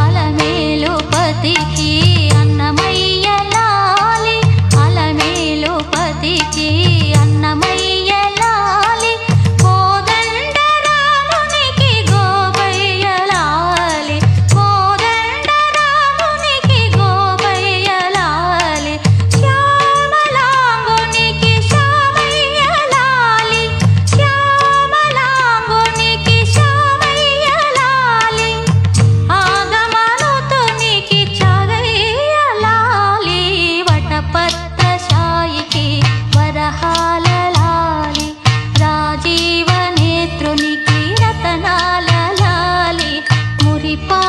అలమేలుపతికి అన్నమయ్య లాలి, అలమేలుపతికి అన్నమయ్య లాలి, కోదండ రామునికి గోపయ్య లాలి, కోదండ రామునికి గోపయ్య లాలి, శ్యామలాంగునికి శ్యామయ్య లాలి, శ్యామలాంగునికి శ్యామయ్య లాలి, ఆగమనుతునికి చాగయ్య లాలి, వటపత్ర శాయికి వరహాల లాలి, రాజీవ నేత్రునికి రతనాల లాలి, మురిపా